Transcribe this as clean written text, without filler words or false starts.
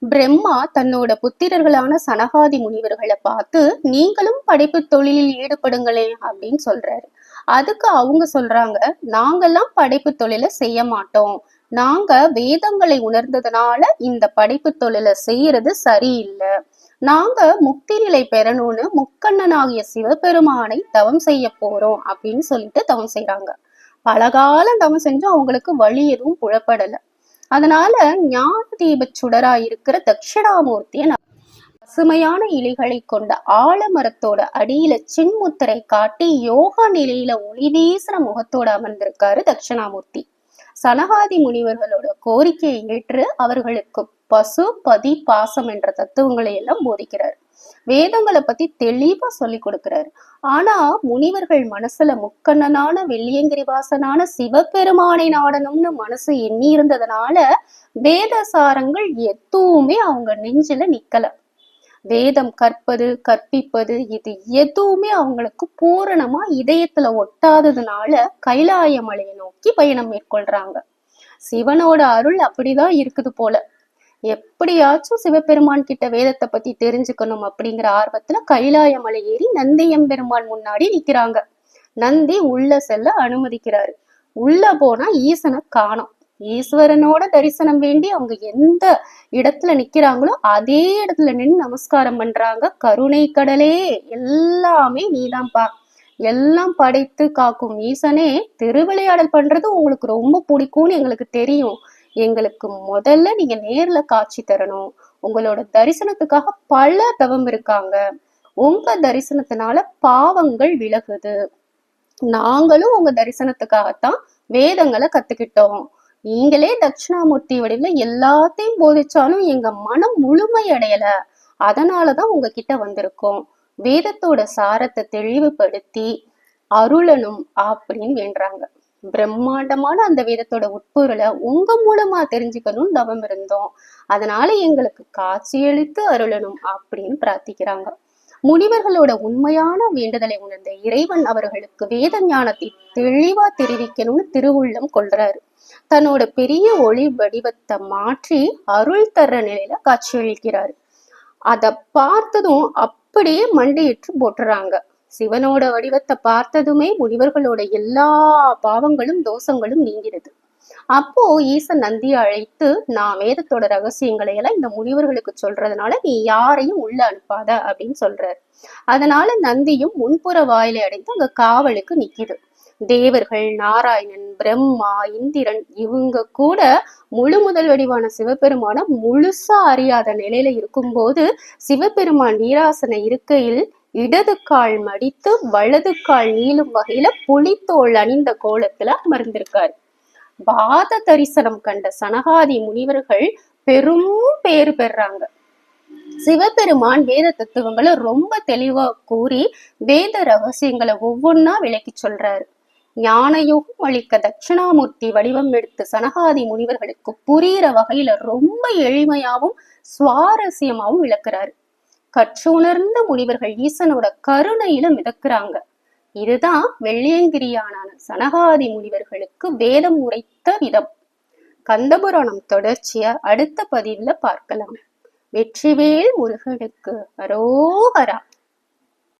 பிரம்மா தன்னோட புத்திரர்களான சனகாதி முனிவர்களை பார்த்து நீங்களும் படைப்பு தொழிலில் ஈடுபடுங்களே அப்படின்னு சொல்றாரு. அதுக்கு அவங்க சொல்றாங்க, நாங்கெல்லாம் படைப்பு தொழிலை செய்ய மாட்டோம். நாங்க வேதங்களை உணர்ந்ததுனால இந்த படைப்பு தொழிலை செய்யறது சரியில்லை. நாங்க முக்தி நிலை பெறணும்னு முக்கண்ணனாகிய சிவபெருமானை தவம் செய்ய போறோம் அப்படின்னு சொல்லிட்டு தவம் செய்யறாங்க. பலகாலம் தவம் செஞ்சும் அவங்களுக்கு வழி எதுவும் புலப்படல. அதனால ஞான தீப சுடரா இருக்கிற தட்சிணாமூர்த்திய பசுமையான இலைகளை கொண்ட ஆலமரத்தோட அடியில சின்முத்திரை காட்டி யோக நிலையில ஒளி வீசுற முகத்தோட அமர்ந்திருக்காரு தட்சிணாமூர்த்தி. சனகாதி முனிவர்களோட கோரிக்கையை ஏற்று அவர்களுக்கு பசு பதி பாசம் என்ற தத்துவங்களை எல்லாம் போதிக்கிறார். வேதங்களை பத்தி தெளிவா சொல்லி கொடுக்கிறாரு. ஆனா முனிவர்கள் மனசுல முக்கண்ணனான வெள்ளியங்கிரிவாசனான சிவபெருமானை நாடணும்னு மனசு எண்ணி இருந்ததுனால வேத சாரங்கள் எதுவுமே அவங்க நெஞ்சில நிக்கல. வேதம் கற்பது கற்பிப்பது இது எதுவுமே அவங்களுக்கு பூரணமா இதயத்துல ஒட்டாததுனால கைலாய மலையை நோக்கி பயணம் மேற்கொள்றாங்க. சிவனோட அருள் அப்படிதான் இருக்குது போல. எப்படியாச்சும் சிவபெருமான் கிட்ட வேதத்தை பத்தி தெரிஞ்சுக்கணும் அப்படிங்கிற ஆர்வத்துல கைலாய மலை ஏறி நந்தியம்பெருமான் முன்னாடி நிக்கிறாங்க. நந்தி உள்ள செல்ல அனுமதிக்கிறாரு. உள்ள போனா ஈசனை காணோம். ஈஸ்வரனோட தரிசனம் வேண்டி அவங்க எந்த இடத்துல நிக்கிறாங்களோ அதே இடத்துல நின்று நமஸ்காரம் பண்றாங்க. கருணை கடலே, எல்லாமே நீதான்பா, எல்லாம் படைத்து காக்கும் ஈசனே, திருவிளையாடல் பண்றது உங்களுக்கு ரொம்ப பிடிக்கும்னு எங்களுக்கு தெரியும். எங்களுக்கு முதல்ல நீங்க நேர்ல காட்சி தரணும். உங்களோட தரிசனத்துக்காக பல தவம் இருக்காங்க. உங்க தரிசனத்தினால பாவங்கள் விலகுது. நாங்களும் உங்க தரிசனத்துக்காகத்தான் வேதங்களை கத்துக்கிட்டோம். நீங்களே தட்சிணாமூர்த்தி வடிவுல எல்லாத்தையும் போதிச்சாலும் எங்க மனம் முழுமை அடையல. அதனாலதான் உங்ககிட்ட வந்திருக்கோம். வேதத்தோட சாரத்தை தெளிவுபடுத்தி அருளணும் அப்படின்னு வேண்டுறாங்க. பிரம்மாண்டமான அந்த வேதத்தோட உட்பொருளை உங்க மூலமா தெரிஞ்சுக்கணும்னு தவம் இருந்தோம். அதனால எங்களுக்கு காட்சியளித்து அருளணும் அப்படின்னு பிரார்த்திக்கிறாங்க. முனிவர்களோட உண்மையான வேண்டுதலை உணர்ந்த இறைவன் அவர்களுக்கு வேத ஞானத்தை தெளிவா தெரிவிக்கணும்னு திருவுள்ளம் கொள்றாரு. தன்னோட பெரிய ஒளி வடிவத்தை மாற்றி அருள் தர்ற நிலையில காட்சியளிக்கிறாரு. அத பார்த்ததும் அப்படியே மண்டியிட்டு போட்டுறாங்க. சிவனோட வடிவத்தை பார்த்ததுமே முனிவர்களோட எல்லா பாவங்களும் தோஷங்களும் நீங்கிறது. அப்போ ஈசன் நந்தியை அழைத்து, நான் வேதத்தோட ரகசியங்களை எல்லாம் இந்த முனிவர்களுக்கு சொல்றதுனால நீ யாரையும் உள்ள அனுப்பாத அப்படின்னு சொல்றாரு. அதனால நந்தியும் முன்புற வாயிலை அடைந்து அங்க காவலுக்கு நிக்குது. தேவர்கள், நாராயணன், பிரம்மா, இந்திரன் இவங்க கூட முழு முதல் வடிவான சிவபெருமான முழுசா அறியாத நிலையில இருக்கும்போது சிவபெருமான் நீராசன இருக்கையில் இடது கால் மடித்து வலது கால் நீளும் வகையில புலித்தோல் அணிந்த கோலத்துல அமர்ந்திருக்காரு. பாத தரிசனம் கண்ட சனகாதி முனிவர்கள் பெரும் பேறு பெறாங்க. சிவபெருமான் வேத தத்துவங்களை ரொம்ப தெளிவா கூறி வேத ரகசியங்களை ஒவ்வொன்னா விளக்கி சொல்றாரு. ஞானயோகம் அளிக்க தட்சிணாமூர்த்தி வடிவம் எடுத்து சனகாதி முனிவர்களுக்கு புரியிற வகையில ரொம்ப எளிமையாவும் சுவாரஸ்யமாவும் விளக்குறாரு. கற்றுணர்ந்த முனிவர்கள் ஈசனோட கருணையில மிதக்குறாங்க. இதுதான் வெள்ளியங்கிரியானான சனகாதி முனிவர்களுக்கு வேதம் உரைத்த விதம். கந்தபுராணம் தொடர்ச்சிய அடுத்த பதிவுல பார்க்கலாம். வெற்றிவேல் முருகனுக்கு அரோகரா.